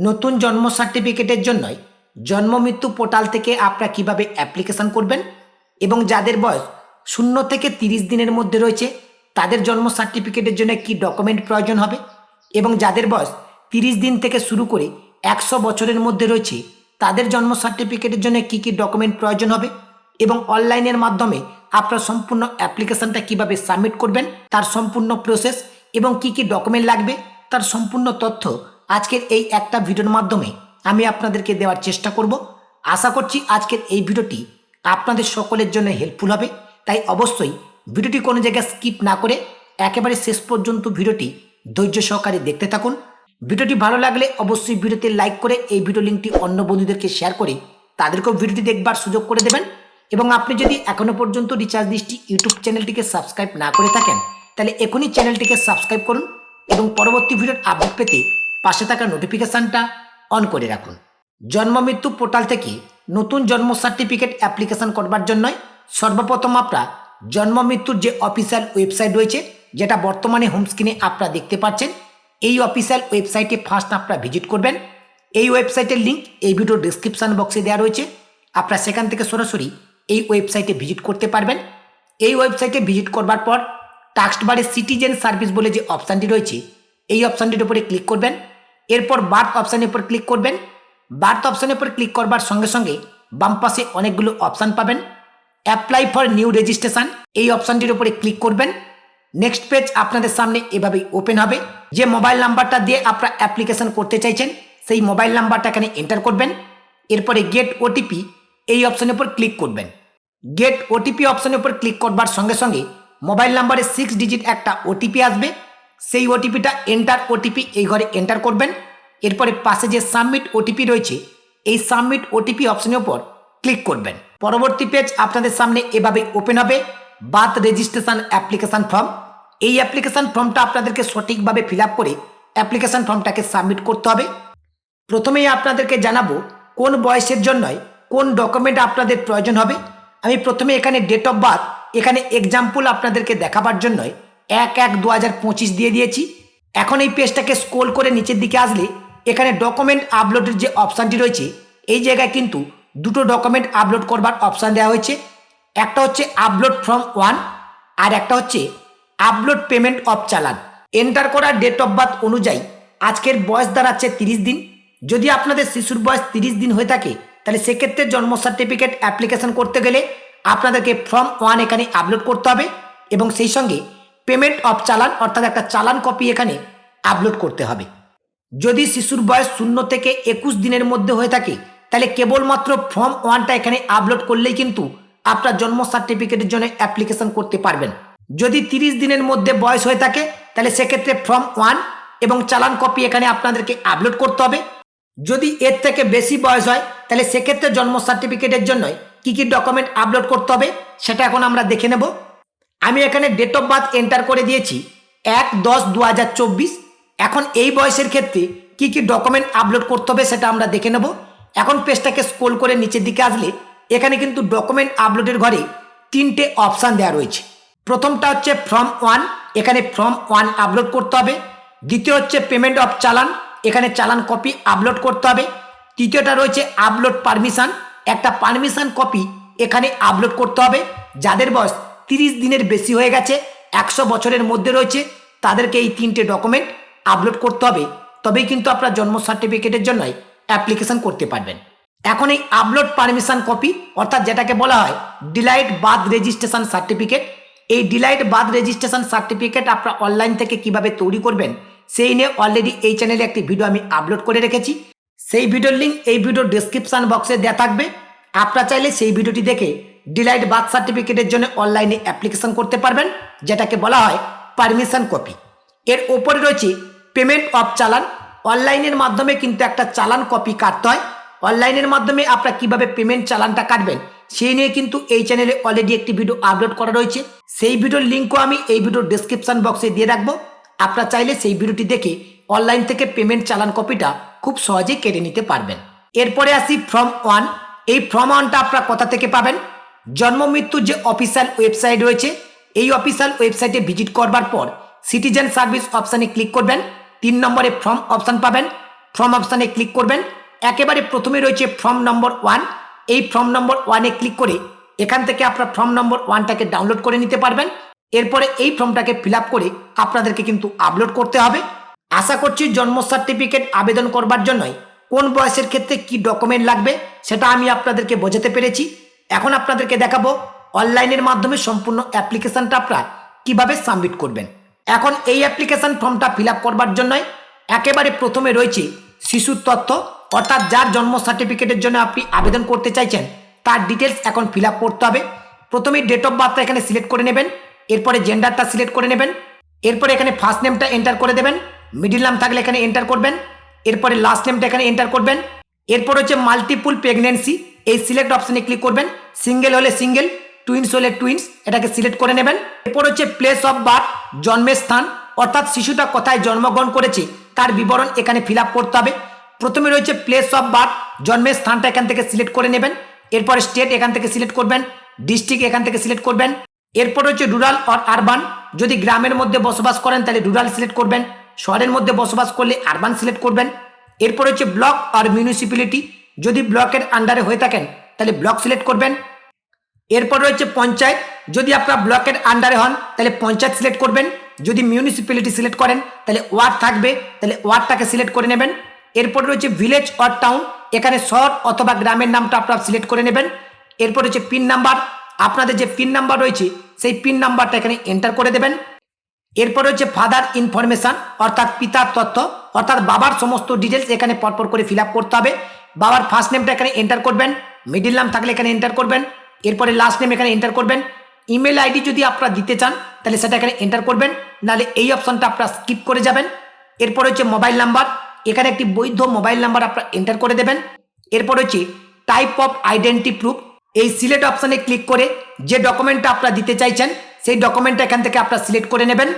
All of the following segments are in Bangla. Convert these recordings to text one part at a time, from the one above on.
নতুন জন্ম সার্টিফিকেটের জন্য জন্ম মৃত্যু পোর্টাল থেকে আপনারা কিভাবে অ্যাপ্লিকেশন করবেন এবং যাদের বয়স 0 থেকে 30 দিনের মধ্যে রয়েছে তাদের জন্ম সার্টিফিকেটের জন্য কি ডকুমেন্ট প্রয়োজন হবে এবং যাদের বয়স 30 দিন থেকে শুরু করে 100 বছরের মধ্যে রয়েছে তাদের জন্ম সার্টিফিকেটের জন্য কি কি ডকুমেন্ট প্রয়োজন হবে এবং অনলাইনের মাধ্যমে আপনার সম্পূর্ণ অ্যাপ্লিকেশনটা কিভাবে সাবমিট করবেন তার সম্পূর্ণ প্রসেস এবং কি কি ডকুমেন্ট লাগবে তার সম্পূর্ণ তথ্য আজকের এই একটা ভিডিওর মাধ্যমে আমি আপনাদেরকে দেওয়ার চেষ্টা করব। আশা করছি আজকের এই ভিডিওটি আপনাদের সকলের জন্য হেল্পফুল হবে, তাই অবশ্যই ভিডিওটি কোনো জায়গায় স্কিপ না করে একেবারে শেষ পর্যন্ত ভিডিওটি ধৈর্য সহকারে দেখতে থাকুন। ভিডিওটি ভালো লাগলে অবশ্যই ভিডিওতে লাইক করে এই ভিডিও লিঙ্কটি অন্য বন্ধুদেরকে শেয়ার করে তাদেরকেও ভিডিওটি দেখবার সুযোগ করে দেবেন এবং আপনি যদি এখনও পর্যন্ত রিচার্জ দৃষ্টি ইউটিউব চ্যানেলটিকে সাবস্ক্রাইব না করে থাকেন তাহলে এখনই চ্যানেলটিকে সাবস্ক্রাইব করুন এবং পরবর্তী ভিডিওর আপডেট পেতে পাশে থাকা নোটিফিকেশানটা অন করে রাখুন। জন্ম মৃত্যু পোর্টাল থেকে নতুন জন্ম সার্টিফিকেট অ্যাপ্লিকেশন করবার জন্য সর্বপ্রথম আপনারা জন্ম মৃত্যুর যে অফিসিয়াল ওয়েবসাইট রয়েছে যেটা বর্তমানে হোম স্ক্রিনে আপনারা দেখতে পাচ্ছেন, এই অফিসিয়াল ওয়েবসাইটে ফার্স্ট আপনারা ভিজিট করবেন। এই ওয়েবসাইটের লিঙ্ক এই ভিডিও ডিসক্রিপশান বক্সে দেওয়া রয়েছে, আপনারা সেখান থেকে সরাসরি এই ওয়েবসাইটে ভিজিট করতে পারবেন। এই ওয়েবসাইটে ভিজিট করবার পর টাস্ক বারে সিটিজেন সার্ভিস বলে যে অপশানটি রয়েছে এই অপশানটির উপরে ক্লিক করবেন। এরপর বার্থ অপশানের উপর ক্লিক করবেন। বার্থ অপশানের উপর ক্লিক করবার সঙ্গে সঙ্গে বাম পাশে অনেকগুলো অপশান পাবেন। অ্যাপ্লাই ফর নিউ রেজিস্ট্রেশন এই অপশানটির উপরে ক্লিক করবেন। নেক্সট পেজ আপনাদের সামনে এভাবেই ওপেন হবে। যে মোবাইল নাম্বারটা দিয়ে আপনারা অ্যাপ্লিকেশন করতে চাইছেন সেই মোবাইল নাম্বারটা এখানে এন্টার করবেন। এরপরে গেট ওটিপি এই অপশানের উপর ক্লিক করবেন। গেট ওটিপি অপশানের উপর ক্লিক করবার সঙ্গে সঙ্গে মোবাইল নাম্বারে 6 ডিজিট একটা ওটিপি আসবে, সেই ওটিপিটা এন্টার ওটিপি এই ঘরে এন্টার করবেন। এরপরে পাশে যে সাবমিট ওটিপি রয়েছে এই সাবমিট ওটিপি অপশনের উপর ক্লিক করবেন। পরবর্তী পেজ আপনাদের সামনে এভাবে ওপেন হবে। বার্থ রেজিস্ট্রেশন অ্যাপ্লিকেশন ফর্ম, এই অ্যাপ্লিকেশন ফর্মটা আপনাদেরকে সঠিকভাবে ফিল আপ করে অ্যাপ্লিকেশন ফর্মটাকে সাবমিট করতে হবে। প্রথমেই আপনাদেরকে জানাবো কোন বয়সের জন্য কোন ডকুমেন্ট আপনাদের প্রয়োজন হবে। আমি প্রথমে এখানে ডেট অফ বার্থ এখানে এক্সাম্পল আপনাদেরকে দেখাবার জন্য 1/1/2025 দিয়ে দিয়েছি। এখন এই পেজটাকে স্ক্রল করে নিচের দিকে আসলে এখানে ডকুমেন্ট আপলোডের যে অপশানটি রয়েছে এই জায়গায় কিন্তু দুটো ডকুমেন্ট আপলোড করবার অপশান দেওয়া হয়েছে। একটা হচ্ছে আপলোড ফ্রম 1 আর একটা হচ্ছে আপলোড পেমেন্ট অফ চালান। এন্টার করা ডেট অফ বার্থ অনুযায়ী আজকের বয়স দাঁড়াচ্ছে 30 দিন। যদি আপনাদের শিশুর বয়স 30 দিন হয়ে থাকে তাহলে সেক্ষেত্রে জন্ম সার্টিফিকেট অ্যাপ্লিকেশন করতে গেলে আপনাদেরকে ফর্ম 1 এখানে আপলোড করতে হবে এবং সেই সঙ্গে পেমেন্ট অফ চালান অর্থাৎ একটা চালান কপি এখানে আপলোড করতে হবে। যদি শিশুর বয়স 0 থেকে 21 দিনের মধ্যে হয়ে থাকে তাহলে কেবলমাত্র ফর্ম 1টা এখানে আপলোড করলেই কিন্তু আপনার জন্ম সার্টিফিকেটের জন্য অ্যাপ্লিকেশন করতে পারবেন। যদি 30 দিনের মধ্যে বয়স হয়ে থাকে তাহলে সেক্ষেত্রে ফর্ম 1 এবং চালান কপি এখানে আপনাদেরকে আপলোড করতে হবে। যদি এর থেকে বেশি বয়স হয় তাহলে সেক্ষেত্রে জন্ম সার্টিফিকেটের জন্য কী কী ডকুমেন্ট আপলোড করতে হবে সেটা এখন আমরা দেখে নেব। আমি এখানে ডেট অফ বার্থ এন্টার করে দিয়েছি 1/10/2024। এখন এই বয়সের ক্ষেত্রে কি কি ডকুমেন্ট আপলোড করতে হবে সেটা আমরা দেখে নেব। এখন পেজটাকে স্ক্রল করে নিচের দিকে আসলে এখানে কিন্তু ডকুমেন্ট আপলোডের ঘরে 3টে অপশান দেওয়া রয়েছে। প্রথমটা হচ্ছে ফর্ম 1, এখানে ফর্ম 1 আপলোড করতে হবে। দ্বিতীয় হচ্ছে পেমেন্ট অফ চালান, এখানে চালান কপি আপলোড করতে হবে। তৃতীয়টা রয়েছে আপলোড পারমিশন, একটা পারমিশন কপি এখানে আপলোড করতে হবে। যাদের বয়স 30 দিনের বেশি হয়ে গেছে 100 বছরের মধ্যে রয়েছে তাদেরকে এই 3টে ডকুমেন্ট আপলোড করতে হবে, তবেই কিন্তু আপনার জন্ম সার্টিফিকেটের জন্য অ্যাপ্লিকেশন করতে পারবেন। এখন এই আপলোড পারমিশন কপি অর্থাৎ যেটাকে বলা হয় ডিলাইট বার্থ রেজিস্ট্রেশন সার্টিফিকেট, এই ডিলাইট বার্থ রেজিস্ট্রেশন সার্টিফিকেট আপনারা অনলাইন থেকে কিভাবে তৈরি করবেন সেই নিয়ে অলরেডি এই চ্যানেলে একটি ভিডিও আমি আপলোড করে রেখেছি। সেই ভিডিওর লিঙ্ক এই ভিডিওর ডিসক্রিপশান বক্সে দেওয়া থাকবে। আপনারা চাইলে সেই ভিডিওটি দেখে ডিলাইট বার্থ সার্টিফিকেটের জন্য অনলাইনে অ্যাপ্লিকেশন করতে পারবেন, যেটাকে বলা হয় পারমিশন কপি। এর ওপরে রয়েছে পেমেন্ট অফ চালান, অনলাইনের মাধ্যমে কিন্তু একটা চালান কপি কাটতে হয়। অনলাইনের মাধ্যমে আপনারা কিভাবে পেমেন্ট চালানটা কাটবেন সেই নিয়ে কিন্তু এই চ্যানেলে অলরেডি একটি ভিডিও আপলোড করা রয়েছে। সেই ভিডিওর লিঙ্কও আমি এই ভিডিওর ডেসক্রিপশন বক্সে দিয়ে রাখবো। আপনারা চাইলে সেই ভিডিওটি দেখে অনলাইন থেকে পেমেন্ট চালান কপিটা খুব সহজেই কেটে নিতে পারবেন। এরপরে আসি ফর্ম 1। এই ফর্ম 1টা আপনারা কোথা থেকে পাবেন? জন্ম মৃত্যুর যে অফিসিয়াল ওয়েবসাইট রয়েছে এই অফিসিয়াল ওয়েবসাইটে ভিজিট করবার পর সিটিজেন সার্ভিস অপশানে ক্লিক করবেন। 3 নম্বরে ফর্ম অপশান পাবেন। ফর্ম অপশানে ক্লিক করবেন। একেবারে প্রথমে রয়েছে ফর্ম নম্বর 1। এই ফর্ম নম্বর 1-এ ক্লিক করে এখান থেকে আপনার ফর্ম নম্বর 1টাকে ডাউনলোড করে নিতে পারবেন। এরপরে এই ফর্মটাকে ফিল আপ করে আপনাদেরকে কিন্তু আপলোড করতে হবে। আশা করছি জন্ম সার্টিফিকেট আবেদন করবার জন্যই কোন বয়সের ক্ষেত্রে কি ডকুমেন্ট লাগবে সেটা আমি আপনাদেরকে বোঝাতে পেরেছি। এখন আপনাদেরকে দেখাবো অনলাইনের মাধ্যমে সম্পূর্ণ অ্যাপ্লিকেশনটা আপনারা কিভাবে সাবমিট করবেন। এখন এই অ্যাপ্লিকেশন ফর্মটা ফিল আপ করবার জন্যই একেবারে প্রথমে রয়েছে শিশুর তথ্য, অর্থাৎ যার জন্ম সার্টিফিকেটের জন্য আপনি আবেদন করতে চাইছেন তার ডিটেলস এখন ফিল আপ করতে হবে। প্রথমেই ডেট অফ বার্থটা এখানে সিলেক্ট করে নেবেন, এরপরে জেন্ডারটা সিলেক্ট করে নেবেন, এরপরে এখানে ফার্স্ট নেমটা এন্টার করে দেবেন, মিডিল নাম থাকলে এখানে এন্টার করবেন, এরপরে লাস্ট নেমটা এখানে এন্টার করবেন। এরপর হচ্ছে মাল্টিপুল প্রেগনেন্সি, এই সিলেক্ট অপশনে ক্লিক করবেন, সিঙ্গেল হলে সিঙ্গেল, টুইন্স হলে টুইন্স, এটাকে সিলেক্ট করে নেবেন। এরপর হচ্ছে প্লেস অফ বার্থ, জন্মের স্থান, অর্থাৎ শিশুটা কোথায় জন্মগ্রহণ করেছে তার বিবরণ এখানে ফিল আপ করতে হবে। প্রথমে রয়েছে প্লেস অফ বার্থ, জন্মের স্থানটা এখান থেকে সিলেক্ট করে নেবেন, এরপরে স্টেট এখান থেকে সিলেক্ট করবেন, ডিস্ট্রিক্ট এখান থেকে সিলেক্ট করবেন। এরপর হচ্ছে রুরাল অর আরবান, যদি গ্রামের মধ্যে বসবাস করেন তাহলে রুরাল সিলেক্ট করবেন, শহরের মধ্যে বসবাস করলে আরবান সিলেক্ট করবেন। এরপর হচ্ছে ব্লক আর মিউনিসিপ্যালিটি, যদি ব্লকের আন্ডারে হয়ে থাকেন তাহলে ব্লক সিলেক্ট করবেন। এরপর রয়েছে পঞ্চায়েত, যদি আপনারা ব্লকের আন্ডারে হন তাহলে পঞ্চায়েত সিলেক্ট করবেন, যদি মিউনিসিপ্যালিটি সিলেক্ট করেন তাহলে ওয়ার্ড থাকবে, তাহলে ওয়ার্ডটাকে সিলেক্ট করে নেবেন। এরপর রয়েছে ভিলেজ অর টাউন, এখানে শহর অথবা গ্রামের নামটা আপনারা সিলেক্ট করে নেবেন। এরপর হচ্ছে পিন নাম্বার, আপনাদের যে পিন নাম্বার রয়েছে সেই পিন নাম্বারটা এখানে এন্টার করে দেবেন। এরপর হচ্ছে ফাদার ইনফরমেশন, অর্থাৎ পিতার তথ্য, অর্থাৎ বাবার সমস্ত ডিটেলস এখানে পরপর করে ফিল আপ করতে হবে। বাবার ফার্স্ট নেমটা এখানে এন্টার করবেন, মিডিল নাম থাকলে এখানে এন্টার করবেন, এরপরে লাস্ট নেম এখানে এন্টার করবেন। ইমেল আইডি যদি আপনারা দিতে চান তাহলে সেটা এখানে এন্টার করবেন, নাহলে এই অপশনটা আপনারা স্কিপ করে যাবেন। এরপর হচ্ছে মোবাইল নাম্বার, এখানে একটি বৈধ মোবাইল নাম্বার আপনারা এন্টার করে দেবেন। এরপর হচ্ছে টাইপ অফ আইডেন্টি প্রুফ, এই সিলেক্ট অপশনে ক্লিক করে যে ডকুমেন্টটা আপনারা দিতে চাইছেন সেই ডকুমেন্টটা এখান থেকে আপনারা সিলেক্ট করে নেবেন।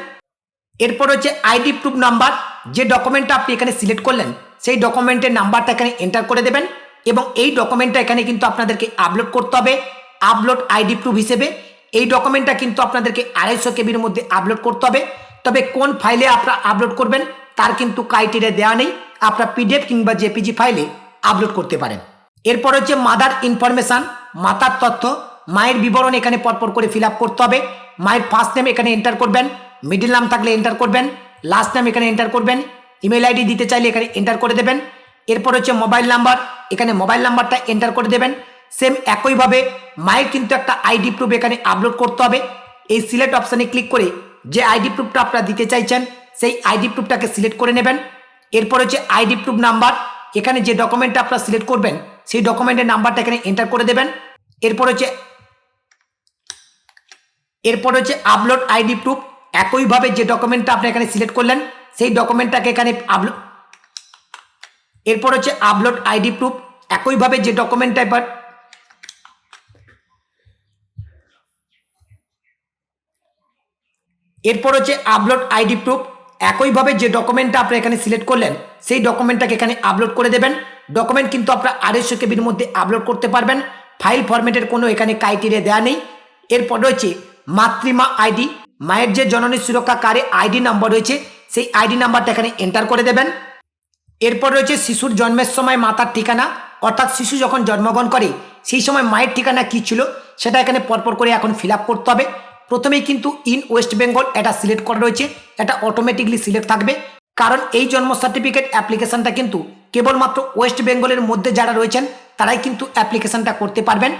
এরপর হচ্ছে আইডি প্রুফ নাম্বার, যে ডকুমেন্টটা আপনি এখানে সিলেক্ট করলেন সেই ডকুমেন্টের নাম্বারটা এখানে এন্টার করে দেবেন এবং এই ডকুমেন্টটা এখানে কিন্তু আপনাদেরকে আপলোড করতে হবে আপলোড আইডি প্রুফ হিসেবে। এই ডকুমেন্টটা কিন্তু আপনাদেরকে 250 কেবির মধ্যে আপলোড করতে হবে, তবে কোন ফাইলে আপনারা আপলোড করবেন তার কিন্তু ক্রাইটেরিয়া দেওয়া নেই, আপনারা পিডিএফ কিংবা জেপিজি ফাইলে আপলোড করতে পারেন। এরপর হচ্ছে মাদার ইনফরমেশন, মাতার তথ্য, মায়ের বিবরণ এখানে পরপর করে ফিল আপ করতে হবে। মায়ের ফার্স্ট নেম এখানে এন্টার করবেন, মিডিল নাম থাকলে এন্টার করবেন, লাস্ট নাম এখানে এন্টার করবেন, ইমেল আইডি দিতে চাইলে এখানে এন্টার করে দেবেন। এরপর হচ্ছে মোবাইল নাম্বার, এখানে মোবাইল নাম্বারটা এন্টার করে দেবেন। সেম একইভাবে মায়ের কিন্তু একটা আইডি প্রুফ এখানে আপলোড করতে হবে। এই সিলেক্ট অপশানে ক্লিক করে যে আইডি প্রুফটা আপনারা দিতে চাইছেন সেই আইডি প্রুফটাকে সিলেক্ট করে নেবেন। এরপর হচ্ছে আইডি প্রুফ নাম্বার, এখানে যে ডকুমেন্টটা আপনারা সিলেক্ট করবেন সেই ডকুমেন্টের নাম্বারটা এখানে এন্টার করে দেবেন। এরপর হচ্ছে আপলোড আইডি প্রুফ, একইভাবে যে ডকুমেন্টটা আপনি এখানে সিলেক্ট করলেন সেই ডকুমেন্টটাকে এখানে আপলোড। এরপর হচ্ছে আপলোড আইডি প্রুফ, একইভাবে যে ডকুমেন্টটা এরপর হচ্ছে আপলোড আইডি প্রুফ, একইভাবে যে ডকুমেন্টটা আপনি এখানে সিলেক্ট করলেন সেই ডকুমেন্টটাকে এখানে আপলোড করে দেবেন। ডকুমেন্ট কিন্তু আপনারা 250 কেবির মধ্যে আপলোড করতে পারবেন, ফাইল ফরম্যাটের কোনো এখানে ক্রাইটেরিয়া দেওয়া নেই। এরপর রয়েছে মাতৃমা আইডি, মায়ের যে জননী সুরক্ষা কার্ডে আইডি নাম্বার রয়েছে সেই আইডি নাম্বারটা এখানে এন্টার করে দেবেন। এরপর রয়েছে শিশুর জন্মের সময় মাতার ঠিকানা, অর্থাৎ শিশু যখন জন্মগ্রহণ করে সেই সময় মায়ের ঠিকানা কী ছিল সেটা এখানে পরপর করে এখন ফিল আপ করতে হবে। প্রথমেই কিন্তু ইন ওয়েস্ট বেঙ্গল এটা সিলেক্ট করা রয়েছে, এটা অটোমেটিকলি সিলেক্ট থাকবে, কারণ এই জন্ম সার্টিফিকেট অ্যাপ্লিকেশনটা কিন্তু কেবলমাত্র ওয়েস্ট বেঙ্গলের মধ্যে যারা রয়েছেন তারাই কিন্তু অ্যাপ্লিকেশনটা করতে পারবেন।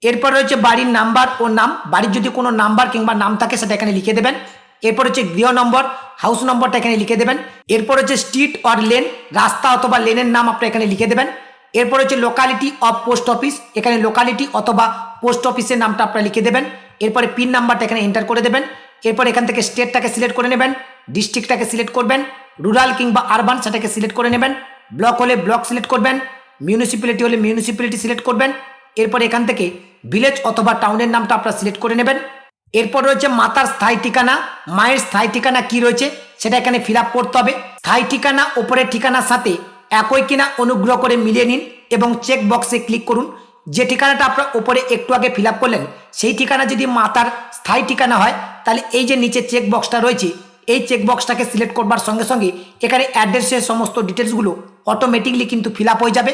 এরপর রয়েছে বাড়ির নাম্বার ও নাম, বাড়ির যদি কোনো নাম্বার কিংবা নাম থাকে সেটা এখানে লিখে দেবেন। এরপর হচ্ছে গৃহ নম্বর, হাউস নম্বরটা এখানে লিখে দেবেন। এরপর হচ্ছে স্ট্রিট অর লেন, রাস্তা অথবা লেনের নাম আপনি এখানে লিখে দেবেন। এরপর হচ্ছে লোকালিটি অফ পোস্ট অফিস, এখানে লোকালিটি অথবা পোস্ট অফিসের নামটা আপনারা লিখে দেবেন। এরপরে পিন নাম্বারটা এখানে এন্টার করে দেবেন। এরপর এখান থেকে স্টেটটাকে সিলেক্ট করে নেবেন, ডিস্ট্রিক্টটাকে সিলেক্ট করবেন, রুরাল কিংবা আরবান সেটাকে সিলেক্ট করে নেবেন, ব্লক হলে ব্লক সিলেক্ট করবেন, মিউনিসিপ্যালিটি হলে মিউনিসিপ্যালিটি সিলেক্ট করবেন। এরপর এখান থেকে ভিলেজ অথবা টাউনের নামটা আপনারা সিলেক্ট করে নেবেন। এরপর রয়েছে মাতার স্থায়ী ঠিকানা, মায়ের স্থায়ী ঠিকানা কি রয়েছে সেটা এখানে ফিল আপ করতে হবে। স্থায়ী ঠিকানা ওপরের ঠিকানার সাথে একই কিনা অনুগ্রহ করে মিলিয়ে নিন এবং চেক বক্সে ক্লিক করুন। যে ঠিকানাটা আপনার ওপরে একটু আগে ফিল আপ করলেন সেই ঠিকানা যদি মাতার স্থায়ী ঠিকানা হয় তাহলে এই যে নিচে চেক বক্সটা রয়েছে এই চেক বক্সটাকে সিলেক্ট করবার সঙ্গে সঙ্গে এখানে অ্যাড্রেসের সমস্ত ডিটেলসগুলো অটোমেটিকলি কিন্তু ফিল আপ হয়ে যাবে।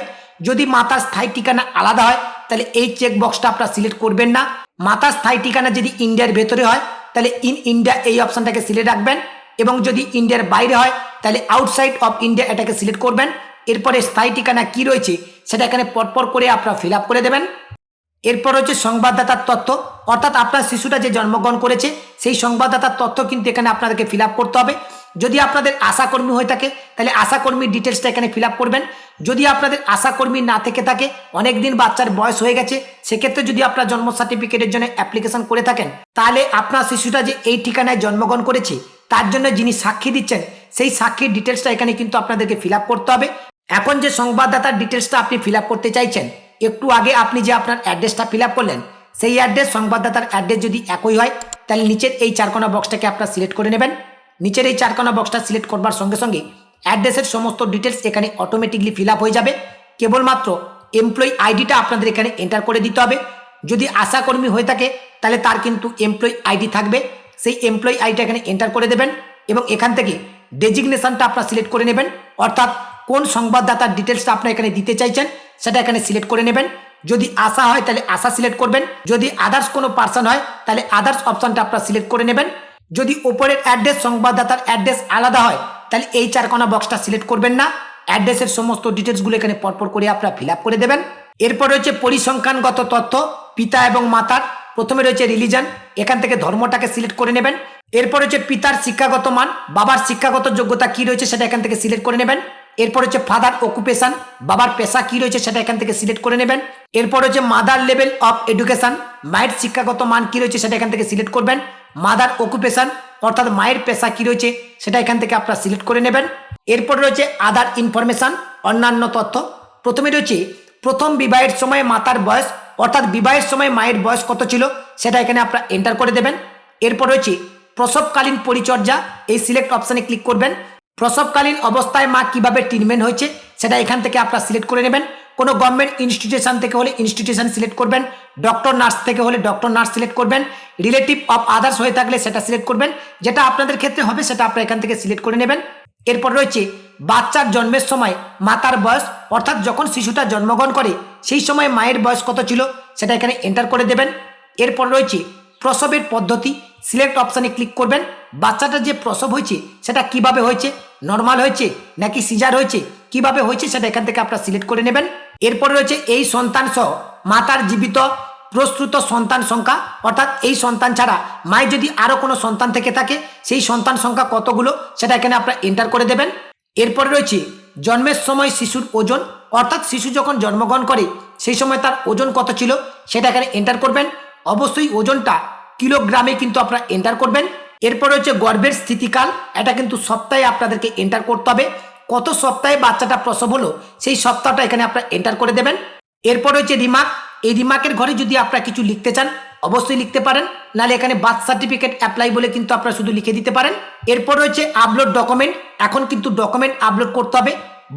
যদি মাতার স্থায়ী ঠিকানা আলাদা হয় তাহলে এই চেক বক্সটা আপনারা সিলেক্ট করবেন না। মাতার স্থায়ী ঠিকানা যদি ইন্ডিয়ার ভেতরে হয় তাহলে ইন ইন্ডিয়া এই অপশনটাকে সিলেক্ট রাখবেন, এবং যদি ইন্ডিয়ার বাইরে হয় তাহলে আউটসাইড অফ ইন্ডিয়া এটাকে সিলেক্ট করবেন। এরপরে স্থায়ী ঠিকানা কি রয়েছে সেটা এখানে পরপর করে আপনারা ফিল আপ করে দেবেন। এরপর হচ্ছে সংবাদদাতার তথ্য, অর্থাৎ আপনার শিশুটা যে জন্মগ্রহণ করেছে সেই সংবাদদাতার তথ্য কিন্তু এখানে আপনাদেরকে ফিল আপ করতে হবে। যদি আপনাদের আশাকর্মী হয়ে থাকে তাহলে আশাকর্মীর ডিটেলসটা এখানে ফিল আপ করবেন। যদি আপনাদের আশাকর্মী না থেকে থাকে, অনেক দিন বাচ্চার বয়স হয়ে গেছে, সেক্ষেত্রে যদি আপনার জন্ম সার্টিফিকেটের জন্য অ্যাপ্লিকেশন করে থাকেন তাহলে আপনার শিশুটা যে এই ঠিকানায় জন্মগ্রহণ করেছে তার জন্য যিনি সাক্ষী দিচ্ছেন সেই সাক্ষীর ডিটেলসটা এখানে কিন্তু আপনাদেরকে ফিল আপ করতে হবে। এখন যে সংবাদদাতার ডিটেলসটা আপনি ফিল আপ করতে চাইছেন, একটু আগে আপনি যে আপনার অ্যাড্রেসটা ফিল আপ করলেন সেই অ্যাড্রেস সংবাদদাতার অ্যাড্রেস যদি একই হয় তাহলে নিচের এই চারকোনা বক্সটাকে আপনারা সিলেক্ট করে নেবেন। নিচের এই চারকোনা বক্সটা সিলেক্ট করবার সঙ্গে সঙ্গে অ্যাড্রেসের সমস্ত ডিটেলস এখানে অটোমেটিকলি ফিল আপ হয়ে যাবে। কেবলমাত্র এমপ্লয়ি আইডিটা আপনাদের এখানে এন্টার করে দিতে হবে। যদি আশাকর্মী হয়ে থাকে তাহলে তার কিন্তু এমপ্লয়ি আইডি থাকবে, সেই এমপ্লয়ি আইডিটা এখানে এন্টার করে দেবেন এবং এখান থেকে ডেজিগনেশনটা আপনারা সিলেক্ট করে নেবেন, অর্থাৎ কোন সংবাদদাতার ডিটেলসটা আপনারা এখানে দিতে চাইছেন সেটা এখানে সিলেক্ট করে নেবেন। যদি আশা হয় তাহলে আশা সিলেক্ট করবেন, যদি আদার্স কোনো পার্সন হয় তাহলে আদার্স অপশনটা আপনারা সিলেক্ট করে নেবেন। যদি ওপরের অ্যাড্রেস সংবাদদাতার অ্যাড্রেস আলাদা হয় তাহলে এই চারকোনা বক্সটা সিলেক্ট করবেন না, অ্যাড্রেসের সমস্ত ডিটেলসগুলো এখানে পরপর করে আপনারা ফিল আপ করে দেবেন। এরপর রয়েছে পরিসংখ্যানগত তথ্য, পিতা এবং মাতার। প্রথমে রয়েছে রিলিজন, এখান থেকে ধর্মটাকে সিলেক্ট করে নেবেন। এরপর হচ্ছে পিতার শিক্ষাগত মান, বাবার শিক্ষাগত যোগ্যতা কি রয়েছে সেটা এখান থেকে সিলেক্ট করে নেবেন। এরপর হচ্ছে ফাদার অকুপেশন, বাবার পেশা কি রয়েছে সেটা এখান থেকে সিলেক্ট করে নেবেন। এরপর হচ্ছে মাদার লেভেল অফ এডুকেশন, মায়ের শিক্ষাগত মান কি রয়েছে সেটা এখান থেকে সিলেক্ট করবেন। মাদার অকুপেশন অর্থাৎ মায়ের পেশা কি রয়েছে সেটা এখান থেকে আপনারা সিলেক্ট করে নেবেন। এরপর রয়েছে আদার ইনফরমেশন, অন্যান্য তথ্য। প্রথমে রয়েছে প্রথম বিবাহের সময় মাতার বয়স, অর্থাৎ বিবাহের সময় মায়ের বয়স কত ছিল সেটা এখানে আপনারা এন্টার করে দেবেন। এরপর রয়েছে প্রসবকালীন পরিচর্যা, এই সিলেক্ট অপশানে ক্লিক করবেন। প্রসবকালীন অবস্থায় মা কিভাবে ট্রিটমেন্ট হয়েছে সেটা এখান থেকে আপনারা সিলেক্ট করে নেবেন। কোনো গভর্নমেন্ট ইনস্টিটিউশন থেকে হলে ইনস্টিটিউশন সিলেক্ট করবেন, ডক্টর নার্স থেকে হলে ডক্টর নার্স সিলেক্ট করবেন, রিলেটিভ অফ আদার্স হয়ে থাকলে সেটা সিলেক্ট করবেন, যেটা আপনাদের ক্ষেত্রে হবে সেটা আপনারা এখান থেকে সিলেক্ট করে নেবেন। এরপর রয়েছে বাচ্চার জন্মের সময় মাতার বয়স, অর্থাৎ যখন শিশুটা জন্মগ্রহণ করে সেই সময় মায়ের বয়স কত ছিল সেটা এখানে এন্টার করে দেবেন। এরপর রয়েছে প্রসবের পদ্ধতি, সিলেক্ট অপশানে ক্লিক করবেন। বাচ্চাটার যে প্রসব হয়েছে সেটা কিভাবে হয়েছে, নর্মাল হয়েছে নাকি সিজার হয়েছে, কিভাবে হয়েছে সেটা এখান থেকে আপনারা সিলেক্ট করে নেবেন। এরপর রয়েছে এই সন্তান সহ মাতার জীবিত প্রস্তুত সন্তান সংখ্যা, অর্থাৎ এই সন্তান ছাড়া মায়ের যদি আরও কোনো সন্তান থেকে থাকে সেই সন্তান সংখ্যা কতগুলো সেটা এখানে আপনারা এন্টার করে দেবেন। এরপরে রয়েছে জন্মের সময় শিশুর ওজন, অর্থাৎ শিশু যখন জন্মগ্রহণ করে সেই সময় তার ওজন কত ছিল সেটা এখানে এন্টার করবেন। অবশ্যই ওজনটা কিলোগ্রামে কিন্তু আপনারা এন্টার করবেন। এরপর হচ্ছে গর্ভের স্থিতিকাল, এটা কিন্তু সপ্তাহে আপনাদেরকে এন্টার করতে হবে। কত সপ্তাহে বাচ্চাটা প্রসব হলো সেই সপ্তাহটা এখানে আপনারা এন্টার করে দেবেন। এরপর হচ্ছে রিমার্ক, এই রিমার্কের ঘরে যদি আপনারা কিছু লিখতে চান অবশ্যই লিখতে পারেন, নাহলে এখানে বার্থ সার্টিফিকেট অ্যাপ্লাই বলে কিন্তু আপনারা শুধু লিখে দিতে পারেন। এরপর রয়েছে আপলোড ডকুমেন্ট, এখন কিন্তু ডকুমেন্ট আপলোড করতে হবে।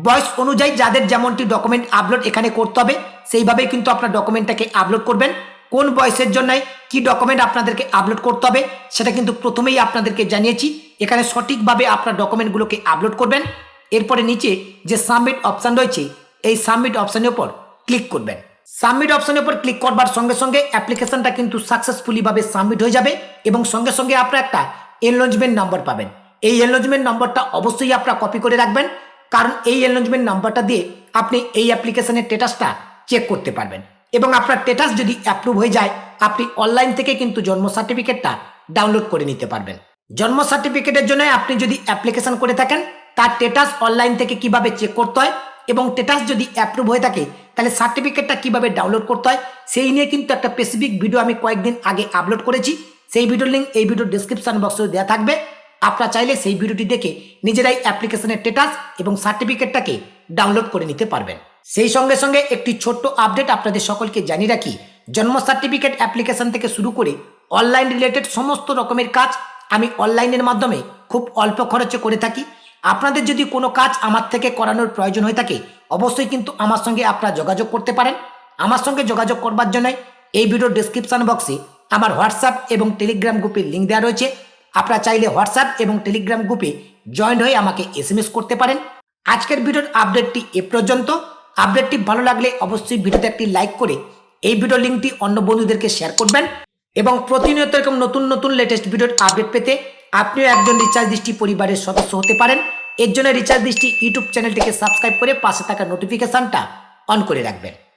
বয়স অনুযায়ী যাদের যেমনটি ডকুমেন্ট আপলোড এখানে করতে হবে সেইভাবেই কিন্তু আপনার ডকুমেন্টটাকে আপলোড করবেন। কোন বয়সের জন্য কি ডকুমেন্ট আপনাদেরকে আপলোড করতে হবে সেটা কিন্তু প্রথমেই আপনাদেরকে জানিয়েছি। এখানে সঠিকভাবে আপনার ডকুমেন্টগুলোকে আপলোড করবেন। এরপরে নিচে যে সাবমিট অপশান রয়েছে এই সাবমিট অপশানের উপর ক্লিক করবেন। সাবমিট অপশানের উপর ক্লিক করবার সঙ্গে সঙ্গে অ্যাপ্লিকেশনটা কিন্তু সাকসেসফুলি ভাবে সাবমিট হয়ে যাবে এবং সঙ্গে সঙ্গে আপনারা একটা এনলজমেন্ট নম্বর পাবেন। এই এনলজমেন্ট নম্বরটা অবশ্যই আপনারা কপি করে রাখবেন, কারণ এই এনলজমেন্ট নম্বরটা দিয়ে আপনি এই অ্যাপ্লিকেশনের স্ট্যাটাসটা চেক করতে পারবেন এবং আপনার স্ট্যাটাস যদি অ্যাপ্রুভ হয়ে যায় আপনি অনলাইন থেকে কিন্তু জন্ম সার্টিফিকেটটা ডাউনলোড করে নিতে পারবেন। জন্ম সার্টিফিকেটের জন্য আপনি যদি অ্যাপ্লিকেশন করে থাকেন তার স্ট্যাটাস অনলাইন থেকে কিভাবে চেক করতে হয় এবং স্ট্যাটাস যদি অ্যাপ্রুভ হয়ে থাকে তাহলে সার্টিফিকেটটা কিভাবে ডাউনলোড করতে হয় সেই নিয়ে কিন্তু একটা স্পেসিফিক ভিডিও আমি কয়েকদিন আগে আপলোড করেছি। সেই ভিডিওর লিঙ্ক এই ভিডিওর ডেসক্রিপশন বক্সে দেওয়া থাকবে, আপনারা চাইলে সেই ভিডিওটি দেখে নিজেরাই অ্যাপ্লিকেশনের স্ট্যাটাস এবং সার্টিফিকেটটাকে ডাউনলোড করে নিতে পারবেন। সেই সঙ্গে সঙ্গে একটি ছোট্ট আপডেট আপনাদের সকলকে জানিয়ে রাখি, জন্ম সার্টিফিকেট অ্যাপ্লিকেশন থেকে শুরু করে অনলাইন রিলেটেড সমস্ত রকমের কাজ আমি অনলাইনের মাধ্যমে খুব অল্প খরচে করে থাকি। আপনাদের যদি কোনো কাজ আমার থেকে করানোর প্রয়োজন হয়ে থাকে অবশ্যই কিন্তু আমার সঙ্গে আপনারা যোগাযোগ করতে পারেন। আমার সঙ্গে যোগাযোগ করবার জন্য এই ভিডিওর ডেসক্রিপশন বক্সে আমার হোয়াটসঅ্যাপ এবং টেলিগ্রাম গ্রুপের লিঙ্ক দেওয়া রয়েছে। আপনারা চাইলে হোয়াটসঅ্যাপ এবং টেলিগ্রাম গ্রুপে জয়েন্ট হয়ে আমাকে SMS করতে পারেন। আজকের ভিডিওর আপডেটটি এ পর্যন্ত। আপডেটটি ভালো লাগলে অবশ্যই ভিডিওতে একটি লাইক করে এই ভিডিও লিঙ্কটি অন্য বন্ধুদেরকে শেয়ার করবেন এবং প্রতিনিয়ত এরকম নতুন নতুন লেটেস্ট ভিডিওর আপডেট পেতে আপনিও একজন রিচার্জ দৃষ্টি পরিবারের সদস্য হতে পারেন। এর জন্য রিচার্জ দৃষ্টি ইউটিউব চ্যানেলটিকে সাবস্ক্রাইব করে পাশে থাকা নোটিফিকেশনটা অন করে রাখবেন।